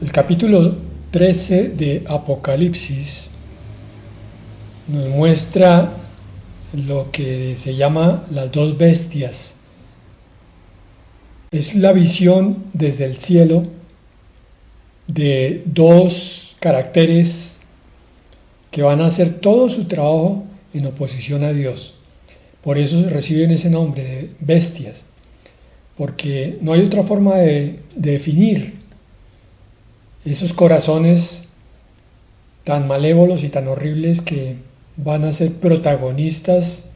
El capítulo 13 de Apocalipsis nos muestra lo que se llama las dos bestias. Es la visión desde el cielo de dos caracteres que van a hacer todo su trabajo en oposición a Dios. Por eso reciben ese nombre de bestias, porque no hay otra forma de definir esos corazones tan malévolos y tan horribles que van a ser protagonistas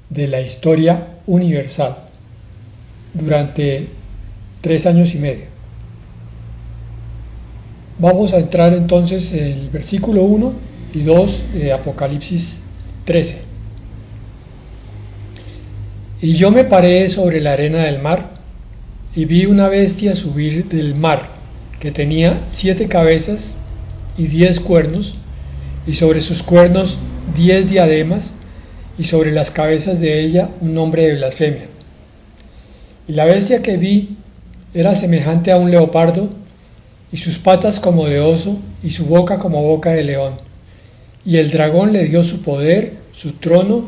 de la historia universal durante 3 años y medio. Vamos a entrar entonces en el versículo 1 y 2 de Apocalipsis 13. Y yo me paré sobre la arena del mar y vi una bestia subir del mar, que tenía 7 cabezas y 10 cuernos, y sobre sus cuernos 10 diademas, y sobre las cabezas de ella un nombre de blasfemia. Y la bestia que vi era semejante a un leopardo, y sus patas como de oso, y su boca como boca de león. Y el dragón le dio su poder, su trono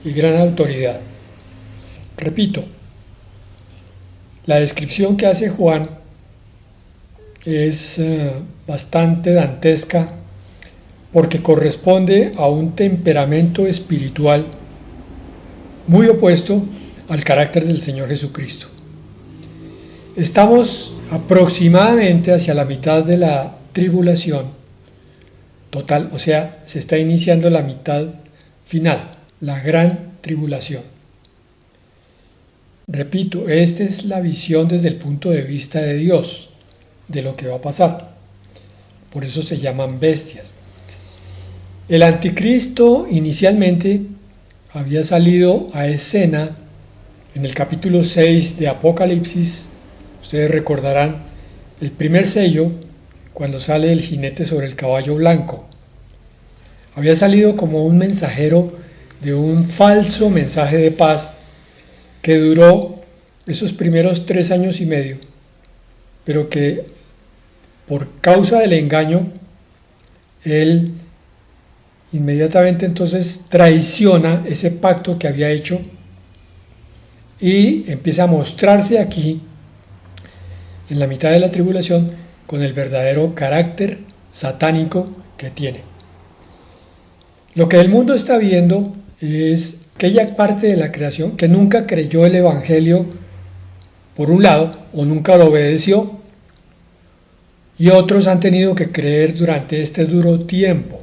y gran autoridad. Repito, la descripción que hace Juan es bastante dantesca, porque corresponde a un temperamento espiritual muy opuesto al carácter del Señor Jesucristo. Estamos aproximadamente hacia la mitad de la tribulación total, o sea, se está iniciando la mitad final, la gran tribulación. Repito, esta es la visión desde el punto de vista de Dios de lo que va a pasar. Por eso se llaman bestias. El anticristo inicialmente había salido a escena en el capítulo 6 de Apocalipsis. Ustedes recordarán el primer sello, cuando sale el jinete sobre el caballo blanco. Había salido como un mensajero de un falso mensaje de paz que duró esos primeros 3 años y medio, pero que por causa del engaño, él inmediatamente entonces traiciona ese pacto que había hecho y empieza a mostrarse aquí en la mitad de la tribulación con el verdadero carácter satánico que tiene. Lo que el mundo está viendo es aquella parte de la creación que nunca creyó el Evangelio, por un lado, o nunca lo obedeció, y otros han tenido que creer durante este duro tiempo.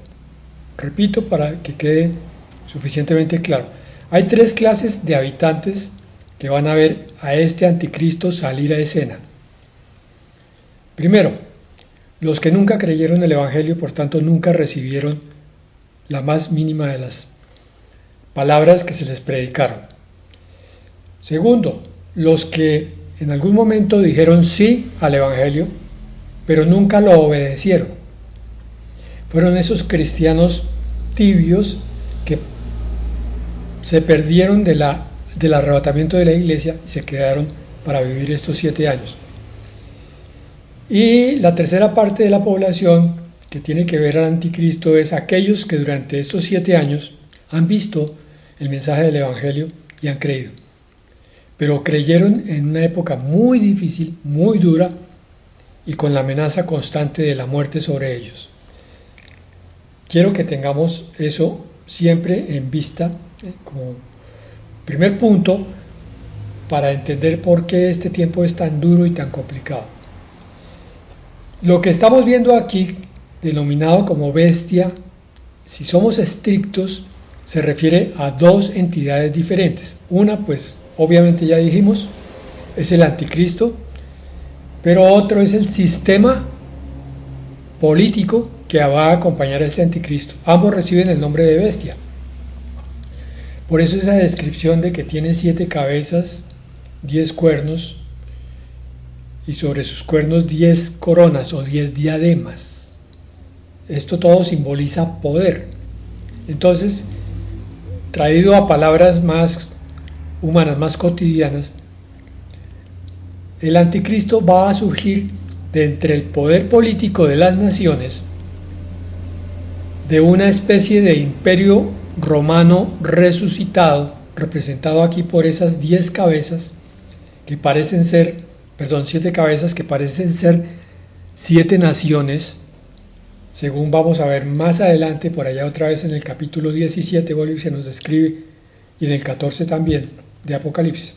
Repito para que quede suficientemente claro. Hay 3 clases de habitantes que van a ver a este anticristo salir a escena. Primero, los que nunca creyeron el Evangelio, por tanto nunca recibieron la más mínima de las palabras que se les predicaron. Segundo, los que en algún momento dijeron sí al Evangelio, pero nunca lo obedecieron. Fueron esos cristianos tibios que se perdieron del arrebatamiento de la iglesia y se quedaron para vivir estos 7 años. Y la tercera parte de la población que tiene que ver al anticristo es aquellos que durante estos 7 años han visto el mensaje del Evangelio y han creído. Pero creyeron en una época muy difícil, muy dura, y con la amenaza constante de la muerte sobre ellos. Quiero que tengamos eso siempre en vista como primer punto para entender por qué este tiempo es tan duro y tan complicado. Lo que estamos viendo aquí, denominado como bestia, si somos estrictos, se refiere a 2 entidades diferentes. Una, pues, obviamente ya dijimos, es el anticristo, pero otro es el sistema político que va a acompañar a este anticristo. Ambos reciben el nombre de bestia. Por eso esa descripción de que tiene 7 cabezas, 10 cuernos, y sobre sus cuernos 10 coronas o 10 diademas. Esto todo simboliza poder. Entonces, traído a palabras más humanas, más cotidianas, el anticristo va a surgir de entre el poder político de las naciones, de una especie de imperio romano resucitado, representado aquí por esas 10 cabezas que parecen ser, 7 cabezas que parecen ser 7 naciones, según vamos a ver más adelante, por allá otra vez en el capítulo 17, Bolívar se nos describe, y en el 14 también, de Apocalipsis.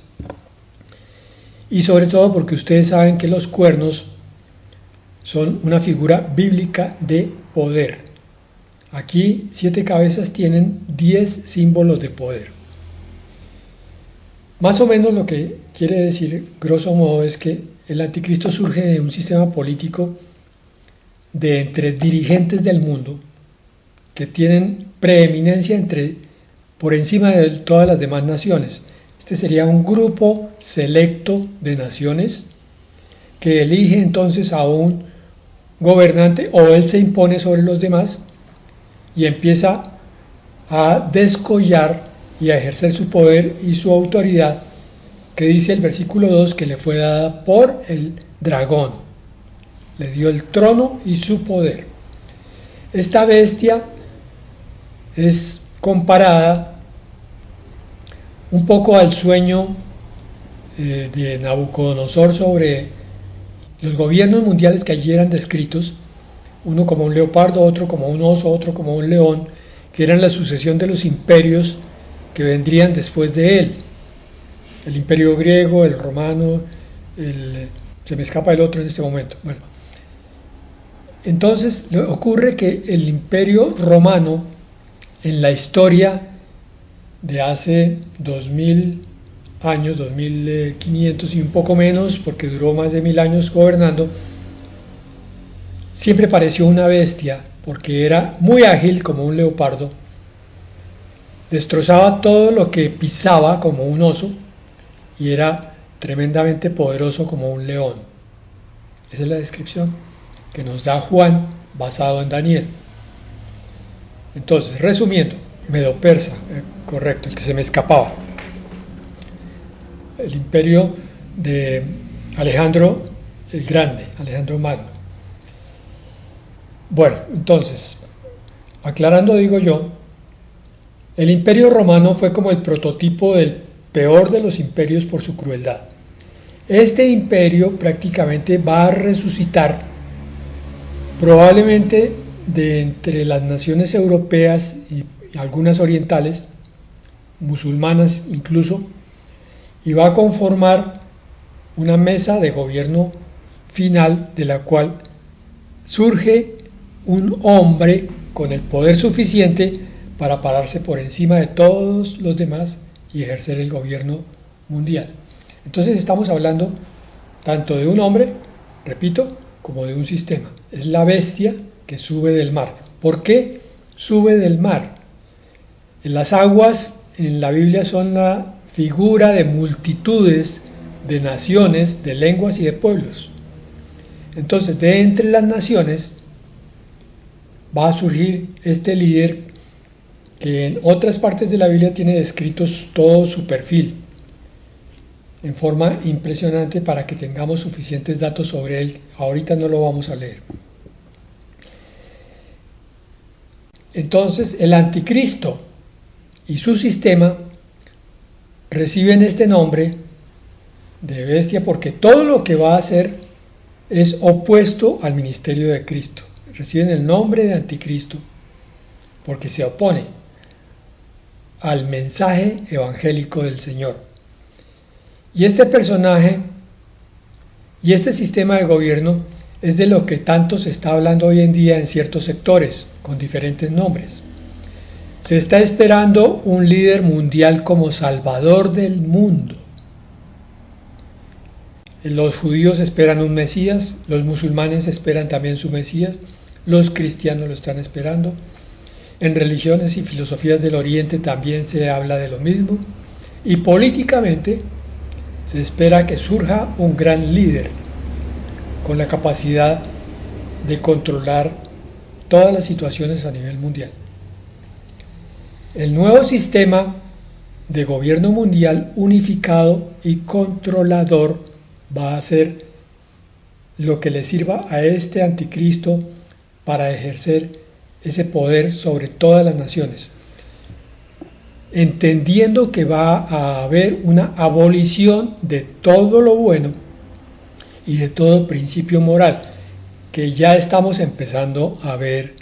Y sobre todo porque ustedes saben que los cuernos son una figura bíblica de poder. Aquí 7 cabezas tienen 10 símbolos de poder. Más o menos lo que quiere decir, grosso modo, es que el anticristo surge de un sistema político de entre dirigentes del mundo que tienen preeminencia por encima de todas las demás naciones. Este sería un grupo selecto de naciones que elige entonces a un gobernante, o él se impone sobre los demás y empieza a descollar y a ejercer su poder y su autoridad, que dice el versículo 2 que le fue dada por el dragón. Le dio el trono y su poder. Esta bestia es comparada un poco al sueño de Nabucodonosor sobre los gobiernos mundiales que allí eran descritos, uno como un leopardo, otro como un oso, otro como un león, que eran la sucesión de los imperios que vendrían después de él. El imperio griego, el romano, se me escapa el otro en este momento. Bueno, entonces ocurre que el imperio romano, en la historia de hace 2000 años, 2500 y un poco menos, porque duró más de 1000 años gobernando, siempre pareció una bestia, porque era muy ágil como un leopardo, destrozaba todo lo que pisaba como un oso y era tremendamente poderoso como un león. Esa es la descripción que nos da Juan basado en Daniel. Entonces, resumiendo, Medo-Persa, correcto, el que se me escapaba, el imperio de Alejandro el Grande, Alejandro Magno. Bueno, entonces, aclarando digo yo, el imperio romano fue como el prototipo del peor de los imperios por su crueldad. Este imperio prácticamente va a resucitar probablemente de entre las naciones europeas y algunas orientales, musulmanas incluso, y va a conformar una mesa de gobierno final de la cual surge un hombre con el poder suficiente para pararse por encima de todos los demás y ejercer el gobierno mundial. Entonces estamos hablando tanto de un hombre, repito, como de un sistema. Es la bestia que sube del mar. ¿Por qué sube del mar? Las aguas en la Biblia son la figura de multitudes de naciones, de lenguas y de pueblos. Entonces, de entre las naciones va a surgir este líder que en otras partes de la Biblia tiene descritos todo su perfil en forma impresionante para que tengamos suficientes datos sobre él. Ahorita no lo vamos a leer. Entonces, el anticristo y su sistema reciben este nombre de bestia porque todo lo que va a hacer es opuesto al ministerio de Cristo. Reciben el nombre de anticristo porque se opone al mensaje evangélico del Señor. Y este personaje y este sistema de gobierno es de lo que tanto se está hablando hoy en día en ciertos sectores, con diferentes nombres. Se está esperando un líder mundial como salvador del mundo. Los judíos esperan un Mesías, los musulmanes esperan también su Mesías, los cristianos lo están esperando. En religiones y filosofías del Oriente también se habla de lo mismo. Y políticamente se espera que surja un gran líder con la capacidad de controlar todas las situaciones a nivel mundial. El nuevo sistema de gobierno mundial unificado y controlador va a ser lo que le sirva a este anticristo para ejercer ese poder sobre todas las naciones, entendiendo que va a haber una abolición de todo lo bueno y de todo principio moral, que ya estamos empezando a ver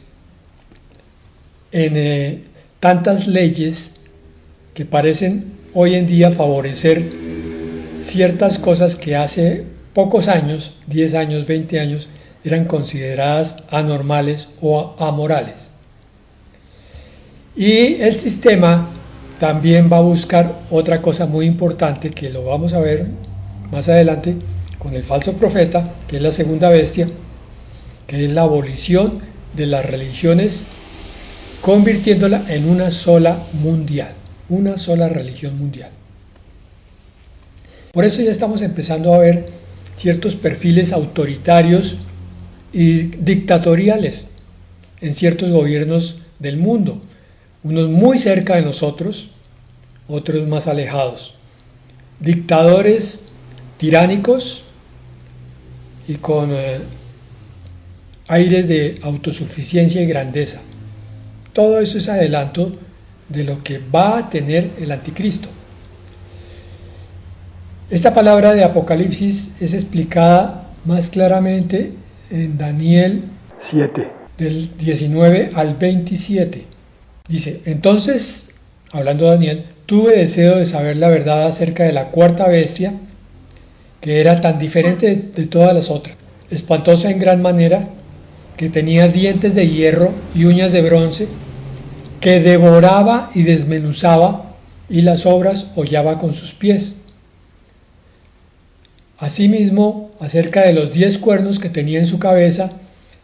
en tantas leyes que parecen hoy en día favorecer ciertas cosas que hace pocos años, 10 años, 20 años, eran consideradas anormales o amorales. Y el sistema también va a buscar otra cosa muy importante, que lo vamos a ver más adelante con el falso profeta, que es la segunda bestia, que es la abolición de las religiones, convirtiéndola en una sola mundial, una sola religión mundial. Por eso ya estamos empezando a ver ciertos perfiles autoritarios y dictatoriales en ciertos gobiernos del mundo, unos muy cerca de nosotros, otros más alejados, dictadores tiránicos y con aires de autosuficiencia y grandeza. Todo eso es adelanto de lo que va a tener el anticristo. Esta palabra de Apocalipsis es explicada más claramente en Daniel 7, del 19 al 27. Dice: entonces, hablando de Daniel, tuve deseo de saber la verdad acerca de la cuarta bestia, que era tan diferente de todas las otras, espantosa en gran manera, que tenía dientes de hierro y uñas de bronce, que devoraba y desmenuzaba, y las obras hollaba con sus pies. Asimismo, acerca de los 10 cuernos que tenía en su cabeza,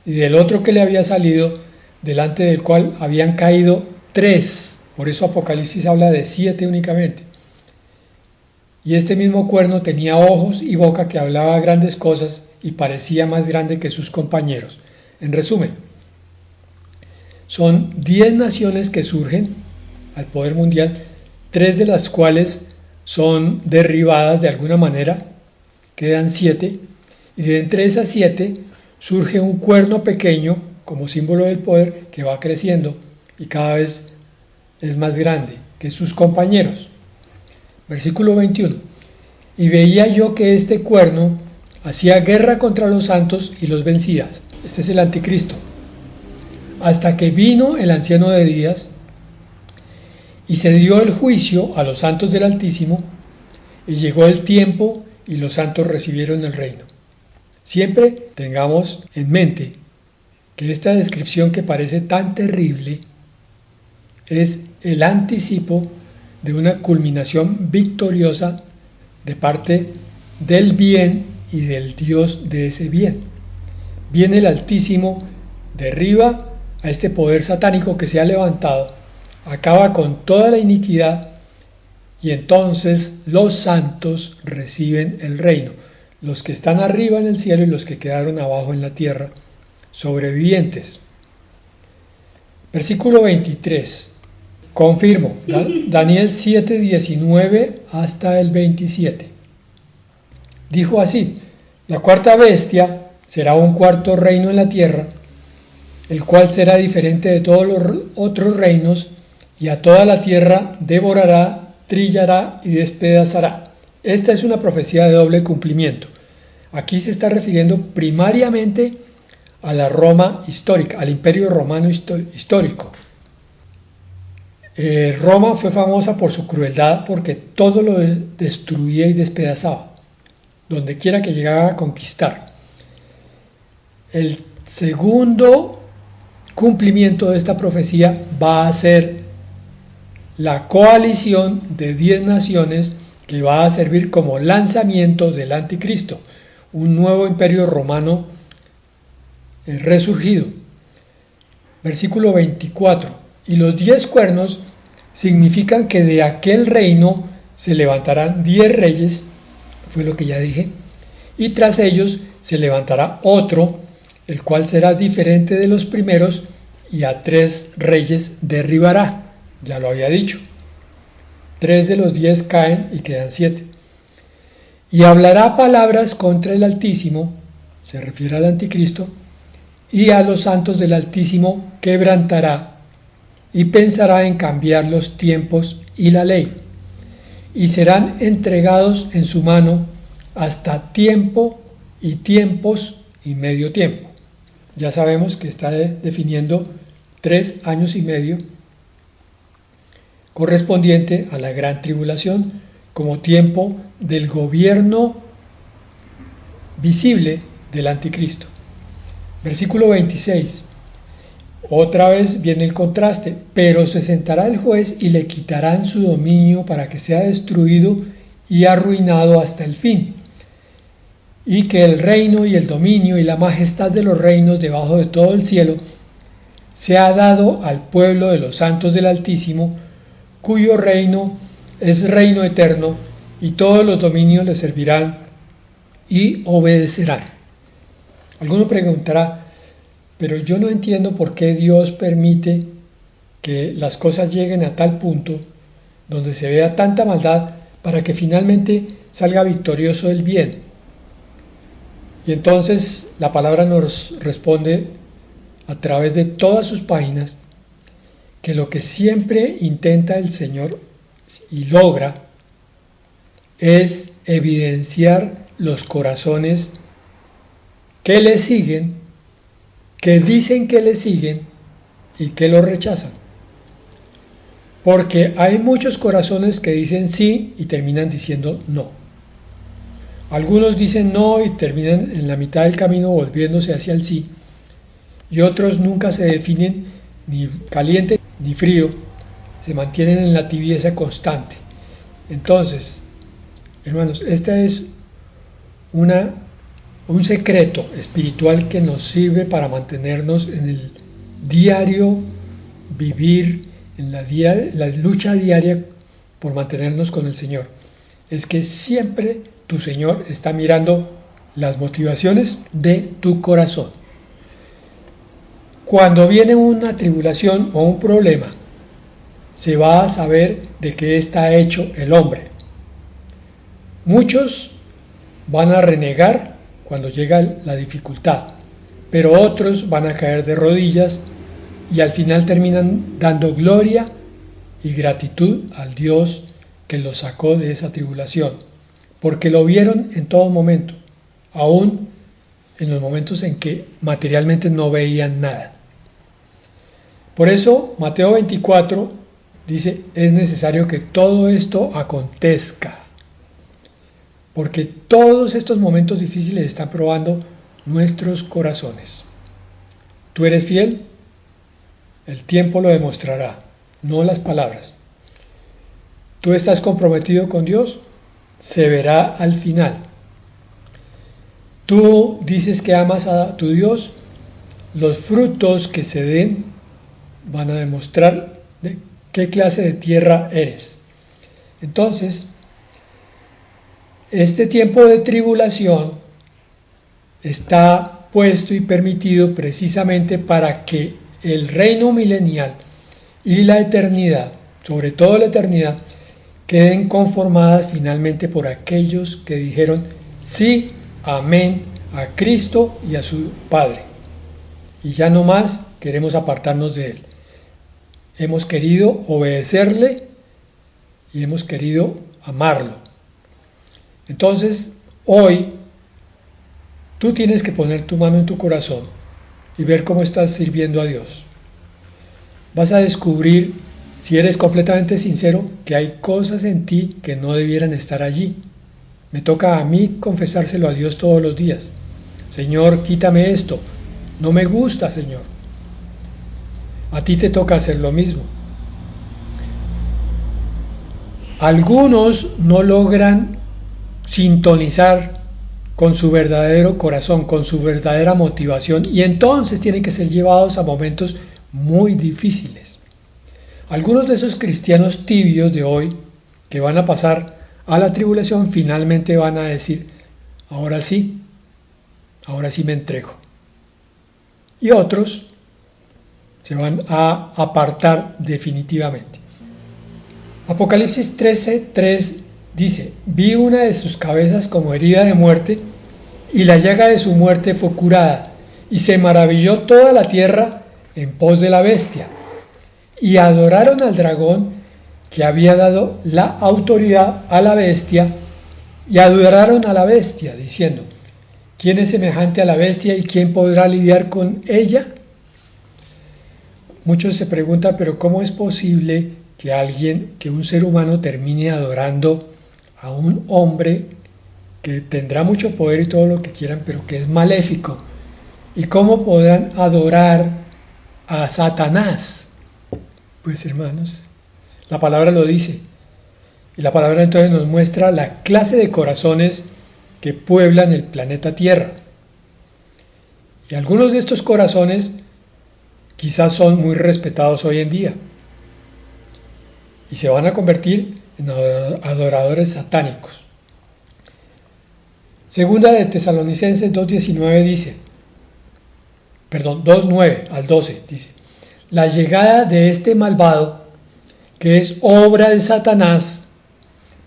y del otro que le había salido, delante del cual habían caído 3, por eso Apocalipsis habla de 7 únicamente. Y este mismo cuerno tenía ojos y boca que hablaba grandes cosas y parecía más grande que sus compañeros. En resumen, son 10 naciones que surgen al poder mundial, 3 de las cuales son derribadas de alguna manera, quedan 7, y de entre esas 7 surge un cuerno pequeño como símbolo del poder que va creciendo y cada vez es más grande que sus compañeros. Versículo 21. Y veía yo que este cuerno hacía guerra contra los santos y los vencía. Este es el anticristo. Hasta que vino el anciano de días y se dio el juicio a los santos del Altísimo, y llegó el tiempo y los santos recibieron el reino. Siempre tengamos en mente que esta descripción, que parece tan terrible, es el anticipo de una culminación victoriosa de parte del bien y del Dios de ese bien. Viene el Altísimo, derriba a este poder satánico que se ha levantado, acaba con toda la iniquidad, y entonces los santos reciben el reino, los que están arriba en el cielo y los que quedaron abajo en la tierra, sobrevivientes. Versículo 23. Confirmo, Daniel 7, 19 hasta el 27. Dijo así: la cuarta bestia será un cuarto reino en la tierra, el cual será diferente de todos los otros reinos, y a toda la tierra devorará, trillará y despedazará. Esta es una profecía de doble cumplimiento. Aquí se está refiriendo primariamente a la Roma histórica, al Imperio Romano histórico. Roma fue famosa por su crueldad, porque todo lo destruía y despedazaba, donde quiera que llegaba a conquistar. El segundo cumplimiento de esta profecía va a ser la coalición de 10 naciones que va a servir como lanzamiento del anticristo, un nuevo imperio romano resurgido. Versículo 24. Y los 10 cuernos significan que de aquel reino se levantarán 10 reyes, fue lo que ya dije, y tras ellos se levantará otro, el cual será diferente de los primeros, y a 3 reyes derribará, ya lo había dicho. 3 de los 10 caen y quedan 7. Y hablará palabras contra el Altísimo, se refiere al anticristo, y a los santos del Altísimo quebrantará y pensará en cambiar los tiempos y la ley, y serán entregados en su mano hasta tiempo y tiempos y medio tiempo. Ya sabemos que está definiendo 3 años y medio correspondiente a la gran tribulación como tiempo del gobierno visible del anticristo. Versículo 26. Otra vez viene el contraste, pero se sentará el juez y le quitarán su dominio para que sea destruido y arruinado hasta el fin, y que el reino y el dominio y la majestad de los reinos debajo de todo el cielo sea dado al pueblo de los santos del Altísimo, cuyo reino es reino eterno, y todos los dominios le servirán y obedecerán. Alguno preguntará, pero yo no entiendo por qué Dios permite que las cosas lleguen a tal punto donde se vea tanta maldad para que finalmente salga victorioso el bien. Y entonces la palabra nos responde a través de todas sus páginas que lo que siempre intenta el Señor y logra es evidenciar los corazones que le siguen, que dicen que le siguen y que lo rechazan. Porque hay muchos corazones que dicen sí y terminan diciendo no. Algunos dicen no y terminan en la mitad del camino volviéndose hacia el sí. Y otros nunca se definen ni caliente ni frío, se mantienen en la tibieza constante. Entonces, hermanos, este es un secreto espiritual que nos sirve para mantenernos en el diario vivir, en la lucha diaria por mantenernos con el Señor. Es que siempre tu Señor está mirando las motivaciones de tu corazón. Cuando viene una tribulación o un problema, se va a saber de qué está hecho el hombre. Muchos van a renegar cuando llega la dificultad, pero otros van a caer de rodillas y al final terminan dando gloria y gratitud al Dios que los sacó de esa tribulación, porque lo vieron en todo momento, aún en los momentos en que materialmente no veían nada. Por eso Mateo 24 dice, es necesario que todo esto acontezca, porque todos estos momentos difíciles están probando nuestros corazones. ¿Tú eres fiel? El tiempo lo demostrará, no las palabras. ¿Tú estás comprometido con Dios? Se verá al final. ¿Tú dices que amas a tu Dios? Los frutos que se den van a demostrar de qué clase de tierra eres. Entonces, este tiempo de tribulación está puesto y permitido precisamente para que el reino milenial y la eternidad, sobre todo la eternidad, queden conformadas finalmente por aquellos que dijeron sí, amén a Cristo y a su Padre. Y ya no más queremos apartarnos de Él. Hemos querido obedecerle y hemos querido amarlo. Entonces, hoy, tú tienes que poner tu mano en tu corazón y ver cómo estás sirviendo a Dios. Vas a descubrir, si eres completamente sincero, que hay cosas en ti que no debieran estar allí. Me toca a mí confesárselo a Dios todos los días. Señor, quítame esto. No me gusta, Señor. A ti te toca hacer lo mismo. Algunos no logran sintonizar con su verdadero corazón, con su verdadera motivación, y entonces tienen que ser llevados a momentos muy difíciles. Algunos de esos cristianos tibios de hoy, que van a pasar a la tribulación, finalmente van a decir, ahora sí me entrego. Y otros se van a apartar definitivamente. Apocalipsis 13:3 dice, vi una de sus cabezas como herida de muerte y la llaga de su muerte fue curada, y se maravilló toda la tierra en pos de la bestia, y adoraron al dragón que había dado la autoridad a la bestia, y adoraron a la bestia, diciendo: ¿quién es semejante a la bestia y quién podrá lidiar con ella? Muchos se preguntan, pero ¿cómo es posible que un ser humano termine adorando a un hombre que tendrá mucho poder y todo lo que quieran, pero que es maléfico? ¿Y cómo podrán adorar a Satanás? Pues hermanos, la palabra lo dice. Y la palabra entonces nos muestra la clase de corazones que pueblan el planeta Tierra. Y algunos de estos corazones quizás son muy respetados hoy en día. Y se van a convertir en adoradores satánicos. Segunda de Tesalonicenses 2:19 dice, 2:9 al 12 dice: la llegada de este malvado, que es obra de Satanás,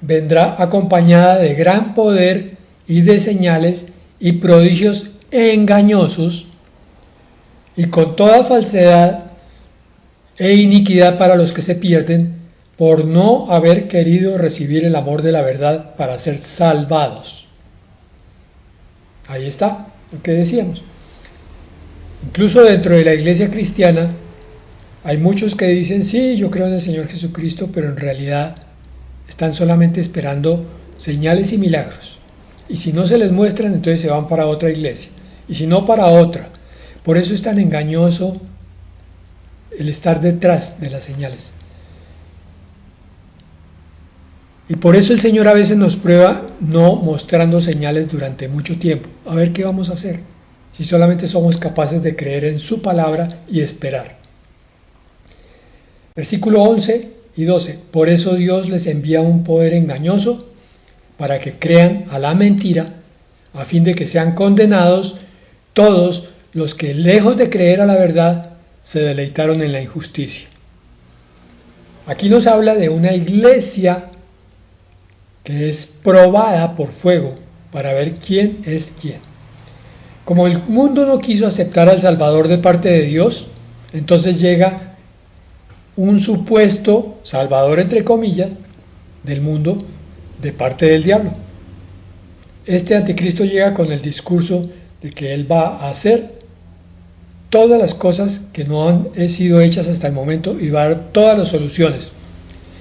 vendrá acompañada de gran poder y de señales y prodigios engañosos, y con toda falsedad e iniquidad para los que se pierden, por no haber querido recibir el amor de la verdad para ser salvados. Ahí está lo que decíamos. Incluso dentro de la iglesia cristiana hay muchos que dicen: sí, yo creo en el Señor Jesucristo, pero en realidad están solamente esperando señales y milagros. Y si no se les muestran, entonces se van para otra iglesia. Y si no, para otra. Por eso es tan engañoso el estar detrás de las señales. Y por eso el Señor a veces nos prueba no mostrando señales durante mucho tiempo. A ver qué vamos a hacer, si solamente somos capaces de creer en su palabra y esperar. Versículo 11 y 12. Por eso Dios les envía un poder engañoso para que crean a la mentira, a fin de que sean condenados todos los que, lejos de creer a la verdad, se deleitaron en la injusticia. Aquí nos habla de una iglesia que es probada por fuego para ver quién es quién. Como el mundo no quiso aceptar al Salvador de parte de Dios, entonces llega un supuesto Salvador, entre comillas, del mundo de parte del diablo. Este anticristo llega con el discurso de que él va a hacer todas las cosas que no han sido hechas hasta el momento y va a dar todas las soluciones.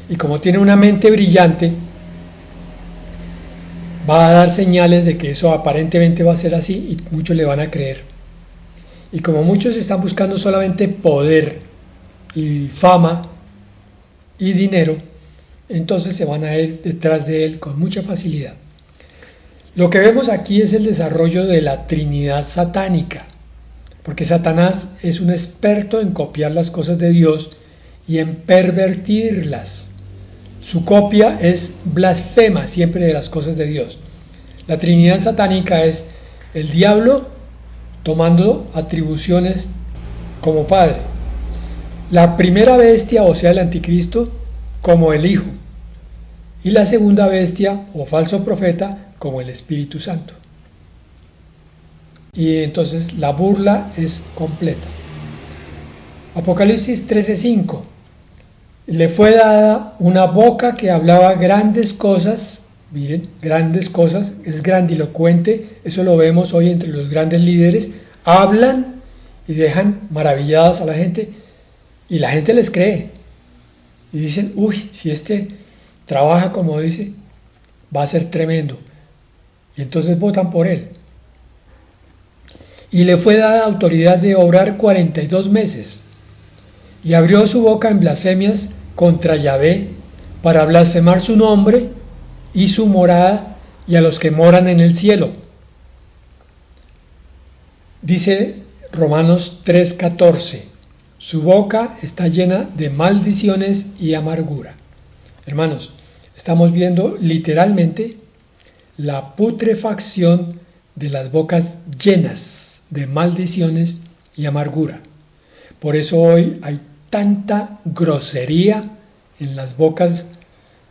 Y como tiene una mente brillante, va a dar señales de que eso aparentemente va a ser así y muchos le van a creer. Y como muchos están buscando solamente poder y fama y dinero, entonces se van a ir detrás de él con mucha facilidad. Lo que vemos aquí es el desarrollo de la Trinidad satánica, porque Satanás es un experto en copiar las cosas de Dios y en pervertirlas. Su copia es blasfema siempre de las cosas de Dios. La Trinidad satánica es el diablo tomando atribuciones como padre, la primera bestia, o sea el anticristo, como el hijo, y la segunda bestia o falso profeta como el Espíritu Santo. Y entonces la burla es completa. Apocalipsis 13:5. Le fue dada una boca que hablaba grandes cosas. Miren, grandes cosas, es grandilocuente. Eso lo vemos hoy entre los grandes líderes. Hablan y dejan maravilladas a la gente, y la gente les cree. Y dicen: uy, si este trabaja como dice, va a ser tremendo. Y entonces votan por él. Y le fue dada autoridad de obrar 42 meses. Y abrió su boca en blasfemias contra Yahvé, para blasfemar su nombre y su morada y a los que moran en el cielo. Dice Romanos 3:14, su boca está llena de maldiciones y amargura. Hermanos, estamos viendo literalmente la putrefacción de las bocas llenas de maldiciones y amargura. Por eso hoy hay tanta grosería en las bocas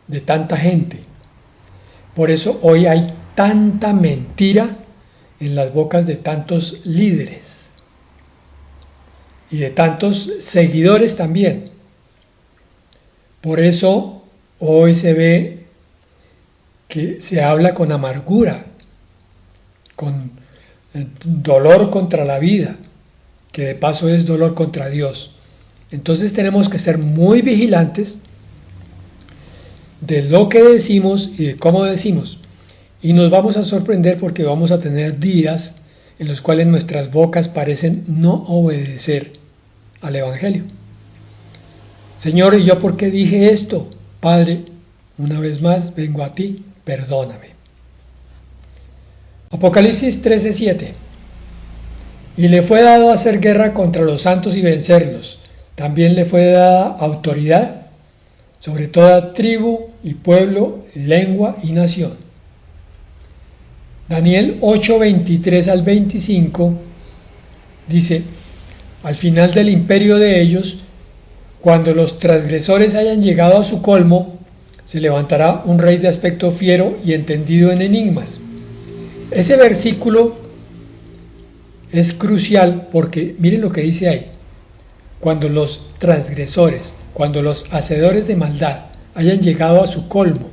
de tanta gente. Por eso hoy hay tanta mentira en las bocas de tantos líderes y de tantos seguidores también. Por eso hoy se ve que se habla con amargura, con dolor contra la vida, que de paso es dolor contra Dios. Entonces tenemos que ser muy vigilantes de lo que decimos y de cómo decimos. Y nos vamos a sorprender porque vamos a tener días en los cuales nuestras bocas parecen no obedecer al Evangelio. Señor, ¿y yo por qué dije esto? Padre, una vez más vengo a ti, perdóname. Apocalipsis 13:7. Y le fue dado hacer guerra contra los santos y vencerlos. También le fue dada autoridad sobre toda tribu y pueblo, lengua y nación. Daniel 8:23 al 25 dice: al final del imperio de ellos, cuando los transgresores hayan llegado a su colmo, se levantará un rey de aspecto fiero y entendido en enigmas. Ese versículo es crucial porque miren lo que dice ahí: cuando los transgresores, cuando los hacedores de maldad hayan llegado a su colmo,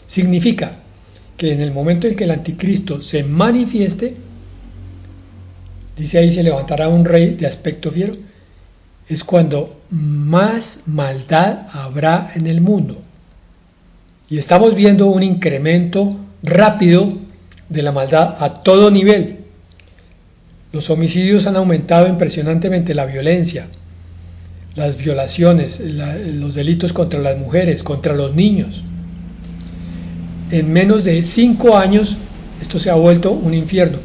significa que en el momento en que el anticristo se manifieste, dice ahí, se levantará un rey de aspecto fiero, es cuando más maldad habrá en el mundo. Y estamos viendo un incremento rápido de la maldad a todo nivel. Los homicidios han aumentado impresionantemente, la violencia, las violaciones, los delitos contra las mujeres, contra los niños. En menos de 5 años esto se ha vuelto un infierno.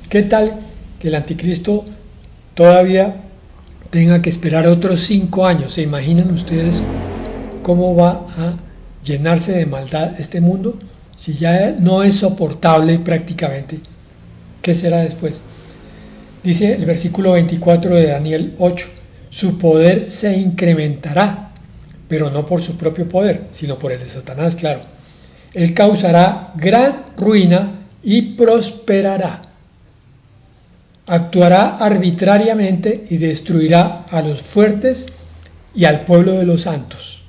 ¿Qué tal que el anticristo todavía tenga que esperar otros 5 años? ¿Se imaginan ustedes cómo va a llenarse de maldad este mundo? Si ya no es soportable prácticamente, ¿qué será después? Dice el versículo 24 de Daniel 8, su poder se incrementará, pero no por su propio poder, sino por el de Satanás, claro. Él causará gran ruina y prosperará. Actuará arbitrariamente y destruirá a los fuertes y al pueblo de los santos.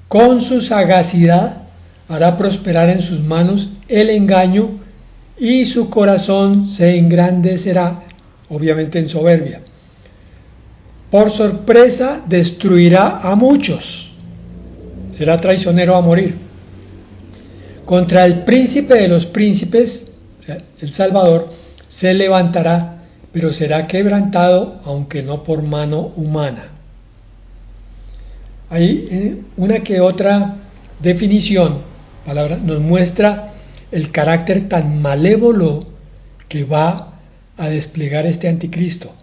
Con su sagacidad hará prosperar en sus manos el engaño y su corazón se engrandecerá, obviamente en soberbia. Por sorpresa destruirá a muchos. Será traicionero a morir. Contra el príncipe de los príncipes, el Salvador, se levantará, pero será quebrantado, aunque no por mano humana. Hay una que otra definición, palabra, nos muestra el carácter tan malévolo que va a desplegar este anticristo.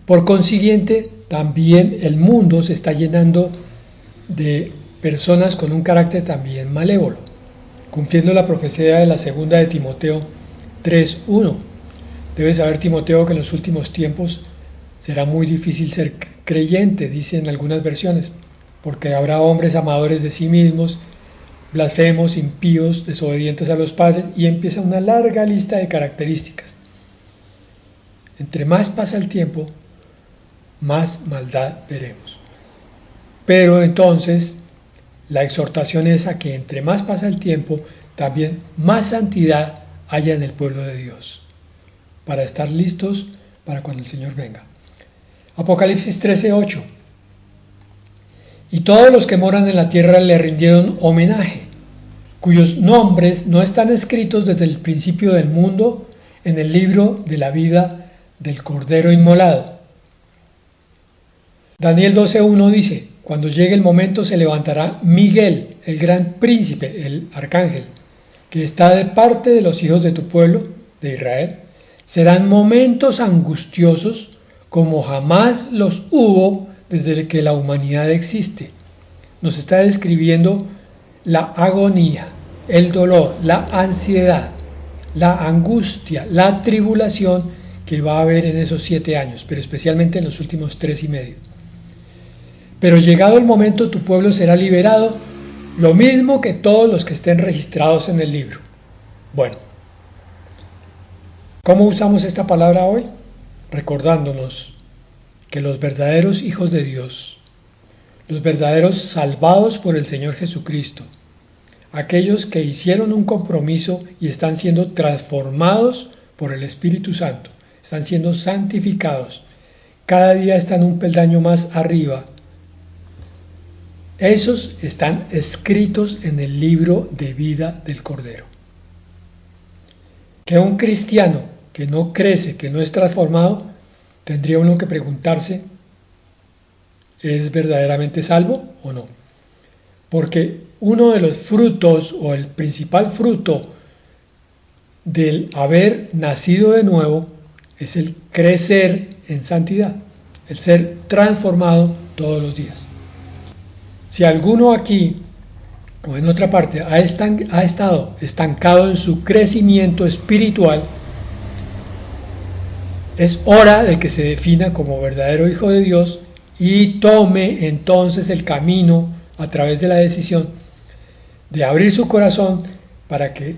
Por consiguiente, también el mundo se está llenando de personas con un carácter también malévolo, cumpliendo la profecía de la segunda de Timoteo 3:1. Debes saber, Timoteo, que en los últimos tiempos será muy difícil ser creyente, dice en algunas versiones, porque habrá hombres amadores de sí mismos, blasfemos, impíos, desobedientes a los padres, y empieza una larga lista de características. Entre más pasa el tiempo, más maldad veremos. Pero entonces la exhortación es a que entre más pasa el tiempo, también más santidad haya en el pueblo de Dios, para estar listos para cuando el Señor venga. Apocalipsis 13:8. Y todos los que moran en la tierra le rindieron homenaje, cuyos nombres no están escritos desde el principio del mundo en el libro de la vida del Cordero inmolado. Daniel 12:1 dice: cuando llegue el momento se levantará Miguel, el gran príncipe, el arcángel, que está de parte de los hijos de tu pueblo, de Israel. Serán momentos angustiosos como jamás los hubo desde que la humanidad existe. Nos está describiendo la agonía, el dolor, la ansiedad, la angustia, la tribulación que va a haber en esos 7 años, pero especialmente en los últimos 3 y medio. Pero llegado el momento tu pueblo será liberado, lo mismo que todos los que estén registrados en el libro. Bueno, ¿Cómo usamos esta palabra hoy? Recordándonos que los verdaderos hijos de Dios, los verdaderos salvados por el Señor Jesucristo, aquellos que hicieron un compromiso y están siendo transformados por el Espíritu Santo, están siendo santificados, cada día están un peldaño más arriba. Esos están escritos en el libro de vida del Cordero. Que un cristiano que no crece, que no es transformado, tendría uno que preguntarse, ¿es verdaderamente salvo o no? Porque uno de los frutos o el principal fruto del haber nacido de nuevo es el crecer en santidad, el ser transformado todos los días. Si alguno aquí o en otra parte ha estado estancado en su crecimiento espiritual, es hora de que se defina como verdadero hijo de Dios y tome entonces el camino a través de la decisión de abrir su corazón para que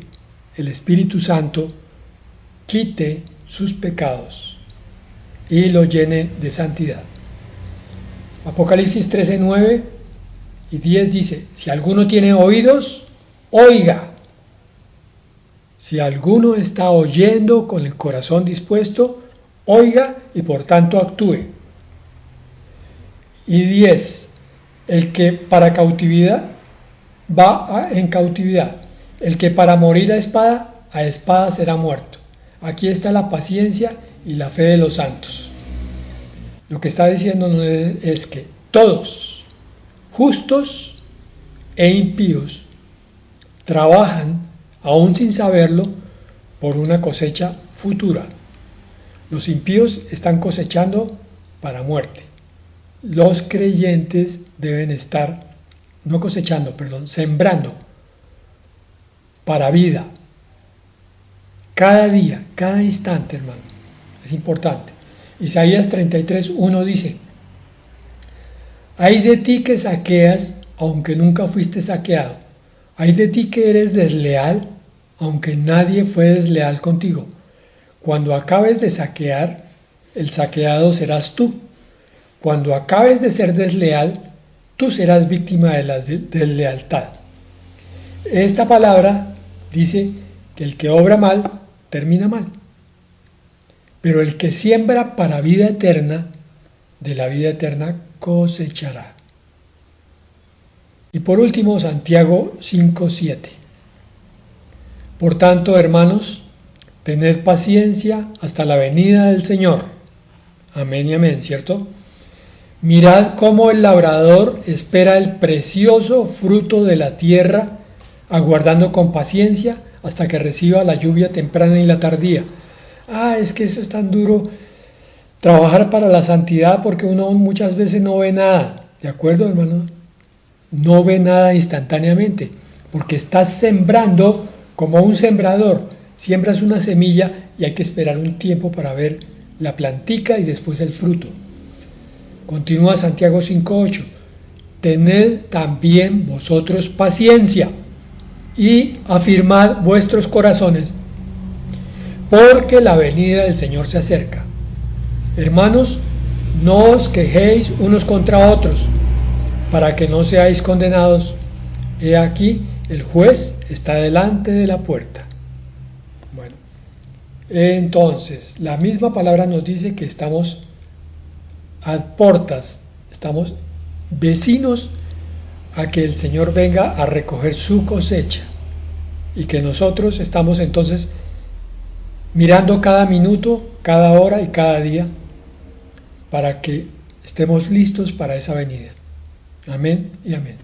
el Espíritu Santo quite sus pecados y lo llene de santidad. Apocalipsis 13, 9 y 10 dice, si alguno tiene oídos, oiga. Si alguno está oyendo con el corazón dispuesto, oiga y por tanto actúe. Y 10, el que para cautividad va en cautividad, el que para morir a espada será muerto. Aquí está la paciencia y la fe de los santos. Lo que está diciéndonos es que todos, justos e impíos, trabajan, aún sin saberlo, por una cosecha futura. Los impíos están cosechando para muerte. Los creyentes deben estar, sembrando para vida. Cada día, cada instante, hermano. Es importante. Isaías 33:1 dice, ay de ti que saqueas, aunque nunca fuiste saqueado. Ay de ti que eres desleal, aunque nadie fue desleal contigo. Cuando acabes de saquear, el saqueado serás tú. Cuando acabes de ser desleal, tú serás víctima de la deslealtad. Esta palabra dice que el que obra mal, termina mal. Pero el que siembra para vida eterna, de la vida eterna cosechará. Y por último, Santiago 5:7. Por tanto, hermanos, tened paciencia hasta la venida del Señor. Amén y amén, ¿cierto? Mirad cómo el labrador espera el precioso fruto de la tierra, aguardando con paciencia hasta que reciba la lluvia temprana y la tardía. Es que eso es tan duro, trabajar para la santidad, porque uno muchas veces no ve nada, ¿de acuerdo, hermano? No ve nada instantáneamente, porque estás sembrando como un sembrador. Siembras una semilla y hay que esperar un tiempo para ver la plantica y después el fruto. Continúa Santiago 5:8. Tened también vosotros paciencia y afirmad vuestros corazones, porque la venida del Señor se acerca. Hermanos, no os quejéis unos contra otros, para que no seáis condenados. He aquí, el juez está delante de la puerta. Bueno, entonces, la misma palabra nos dice que estamos a portas, estamos vecinos a que el Señor venga a recoger su cosecha, y que nosotros estamos entonces mirando cada minuto, cada hora y cada día para que estemos listos para esa venida. Amén y amén.